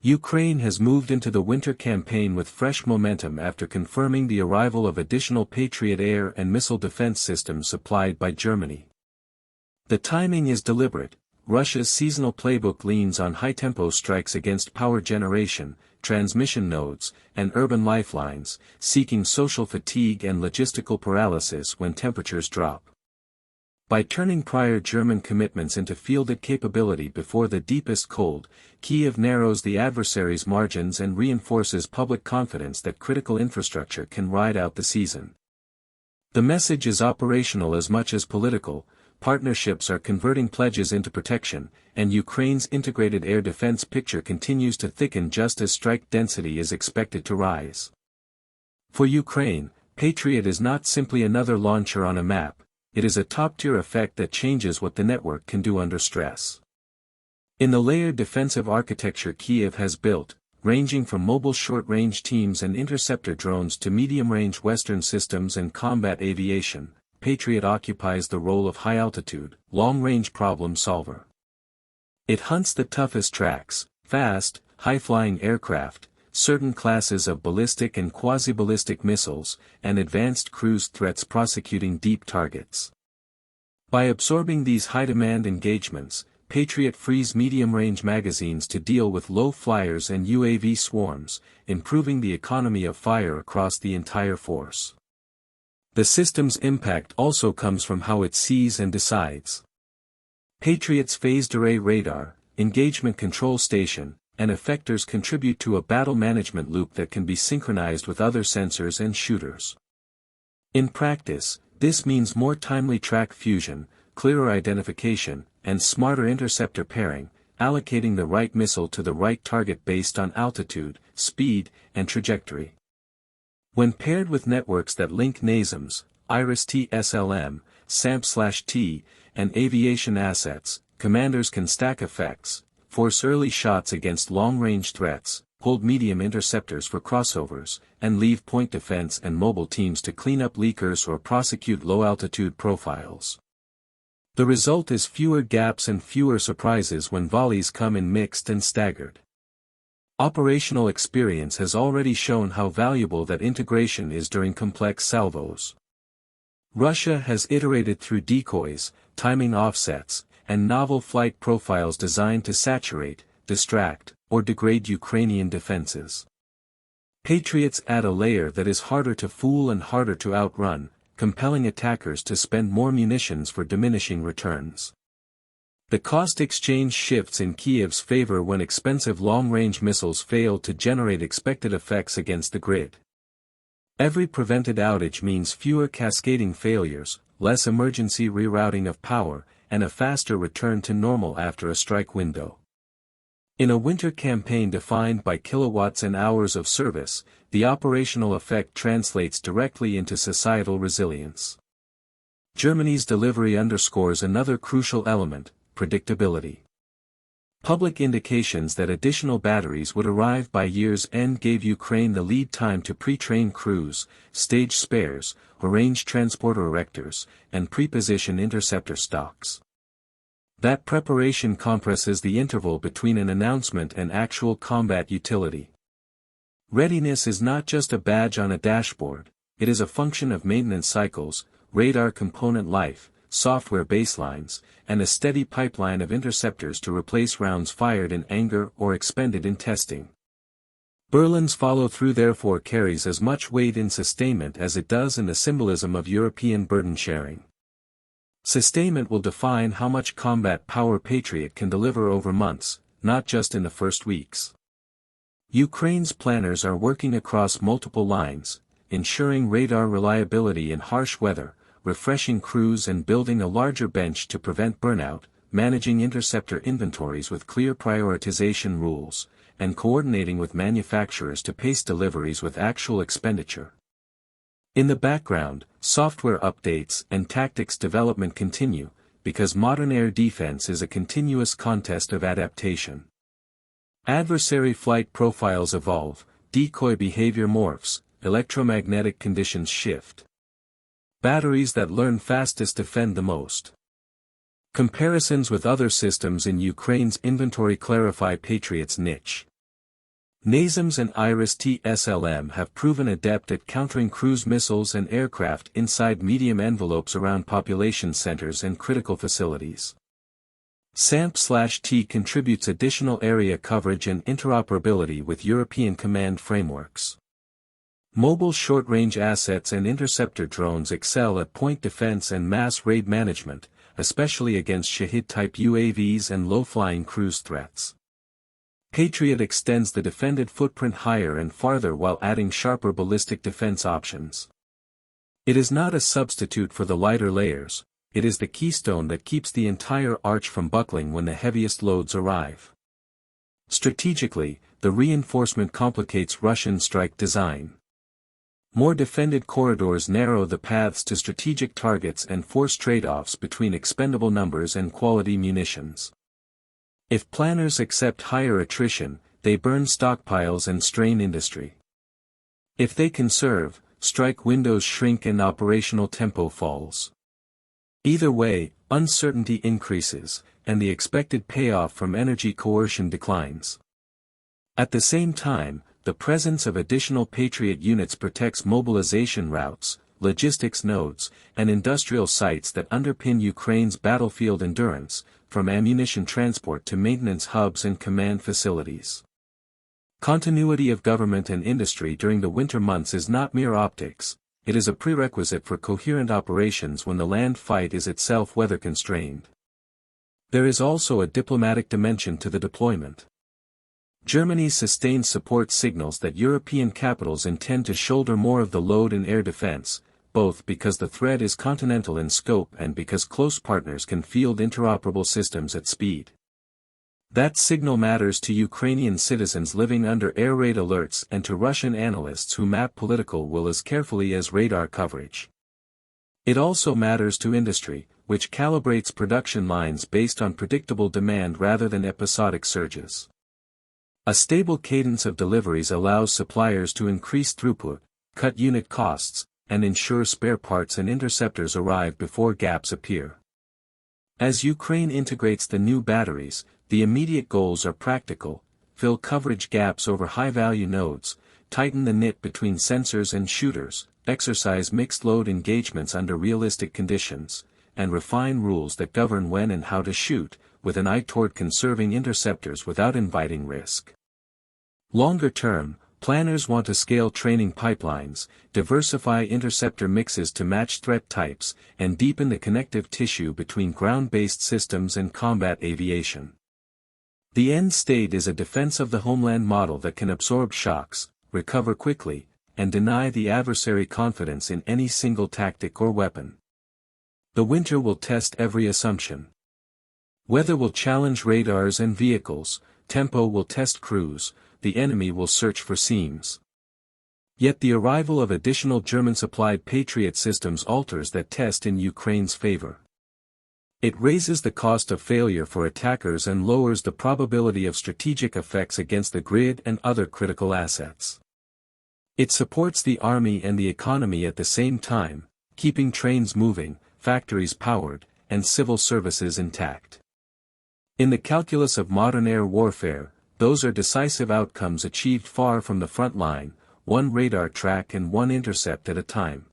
Ukraine has moved into the winter campaign with fresh momentum after confirming the arrival of additional Patriot air and missile defense systems supplied by Germany. The timing is deliberate. Russia's seasonal playbook leans on high-tempo strikes against power generation, transmission nodes, and urban lifelines, seeking social fatigue and logistical paralysis when temperatures drop. By turning prior German commitments into fielded capability before the deepest cold, Kyiv narrows the adversary's margins and reinforces public confidence that critical infrastructure can ride out the season. The message is operational as much as political. Partnerships are converting pledges into protection, and Ukraine's integrated air defense picture continues to thicken just as strike density is expected to rise. For Ukraine, Patriot is not simply another launcher on a map. It is a top-tier effect that changes what the network can do under stress. In the layered defensive architecture Kyiv has built, ranging from mobile short-range teams and interceptor drones to medium-range Western systems and combat aviation, Patriot occupies the role of high-altitude, long-range problem solver. It hunts the toughest tracks, fast, high-flying aircraft, certain classes of ballistic and quasi-ballistic missiles, and advanced cruise threats prosecuting deep targets. By absorbing these high-demand engagements, Patriot frees medium-range magazines to deal with low flyers and UAV swarms, improving the economy of fire across the entire force. The system's impact also comes from how it sees and decides. Patriot's phased array radar, engagement control station, and effectors contribute to a battle management loop that can be synchronized with other sensors and shooters. In practice, this means more timely track fusion, clearer identification, and smarter interceptor pairing, allocating the right missile to the right target based on altitude, speed, and trajectory. When paired with networks that link NASAMS, IRIS-T SLM, SAMP/T, and aviation assets, commanders can stack effects, force early shots against long-range threats, hold medium interceptors for crossovers, and leave point defense and mobile teams to clean up leakers or prosecute low-altitude profiles. The result is fewer gaps and fewer surprises when volleys come in mixed and staggered. Operational experience has already shown how valuable that integration is during complex salvos. Russia has iterated through decoys, timing offsets, and novel flight profiles designed to saturate, distract, or degrade Ukrainian defenses. Patriots add a layer that is harder to fool and harder to outrun, compelling attackers to spend more munitions for diminishing returns. The cost exchange shifts in Kyiv's favor when expensive long-range missiles fail to generate expected effects against the grid. Every prevented outage means fewer cascading failures, less emergency rerouting of power, and a faster return to normal after a strike window. In a winter campaign defined by kilowatts and hours of service, the operational effect translates directly into societal resilience. Germany's delivery underscores another crucial element: predictability. Public indications that additional batteries would arrive by year's end gave Ukraine the lead time to pre-train crews, stage spares, arrange transporter erectors, and pre-position interceptor stocks. That preparation compresses the interval between an announcement and actual combat utility. Readiness is not just a badge on a dashboard, it is a function of maintenance cycles, radar component life, software baselines, and a steady pipeline of interceptors to replace rounds fired in anger or expended in testing. Berlin's follow-through therefore carries as much weight in sustainment as it does in the symbolism of European burden sharing. Sustainment will define how much combat power Patriot can deliver over months, not just in the first weeks. Ukraine's planners are working across multiple lines, ensuring radar reliability in harsh weather, refreshing crews and building a larger bench to prevent burnout, managing interceptor inventories with clear prioritization rules, and coordinating with manufacturers to pace deliveries with actual expenditure. In the background, software updates and tactics development continue, because modern air defense is a continuous contest of adaptation. Adversary flight profiles evolve, decoy behavior morphs, electromagnetic conditions shift. Batteries that learn fastest defend the most. Comparisons with other systems in Ukraine's inventory clarify Patriot's niche. NASAMS and IRIS-T-SLM have proven adept at countering cruise missiles and aircraft inside medium envelopes around population centers and critical facilities. SAMP/T contributes additional area coverage and interoperability with European command frameworks. Mobile short-range assets and interceptor drones excel at point defense and mass raid management, especially against Shahid-type UAVs and low-flying cruise threats. Patriot extends the defended footprint higher and farther while adding sharper ballistic defense options. It is not a substitute for the lighter layers, it is the keystone that keeps the entire arch from buckling when the heaviest loads arrive. Strategically, the reinforcement complicates Russian strike design. More defended corridors narrow the paths to strategic targets and force trade-offs between expendable numbers and quality munitions. If planners accept higher attrition, they burn stockpiles and strain industry. If they conserve, strike windows shrink and operational tempo falls. Either way, uncertainty increases, and the expected payoff from energy coercion declines. At the same time, the presence of additional Patriot units protects mobilization routes, logistics nodes, and industrial sites that underpin Ukraine's battlefield endurance, from ammunition transport to maintenance hubs and command facilities. Continuity of government and industry during the winter months is not mere optics, it is a prerequisite for coherent operations when the land fight is itself weather-constrained. There is also a diplomatic dimension to the deployment. Germany's sustained support signals that European capitals intend to shoulder more of the load in air defense, both because the threat is continental in scope and because close partners can field interoperable systems at speed. That signal matters to Ukrainian citizens living under air raid alerts and to Russian analysts who map political will as carefully as radar coverage. It also matters to industry, which calibrates production lines based on predictable demand rather than episodic surges. A stable cadence of deliveries allows suppliers to increase throughput, cut unit costs, and ensure spare parts and interceptors arrive before gaps appear. As Ukraine integrates the new batteries, the immediate goals are practical: fill coverage gaps over high-value nodes, tighten the knit between sensors and shooters, exercise mixed-load engagements under realistic conditions, and refine rules that govern when and how to shoot, with an eye toward conserving interceptors without inviting risk. Longer term, planners want to scale training pipelines, diversify interceptor mixes to match threat types, and deepen the connective tissue between ground-based systems and combat aviation. The end state is a defense of the homeland model that can absorb shocks, recover quickly, and deny the adversary confidence in any single tactic or weapon. The winter will test every assumption. Weather will challenge radars and vehicles, tempo will test crews, the enemy will search for seams. Yet the arrival of additional German-supplied Patriot systems alters that test in Ukraine's favor. It raises the cost of failure for attackers and lowers the probability of strategic effects against the grid and other critical assets. It supports the army and the economy at the same time, keeping trains moving, factories powered, and civil services intact. In the calculus of modern air warfare, those are decisive outcomes achieved far from the front line, one radar track and one intercept at a time.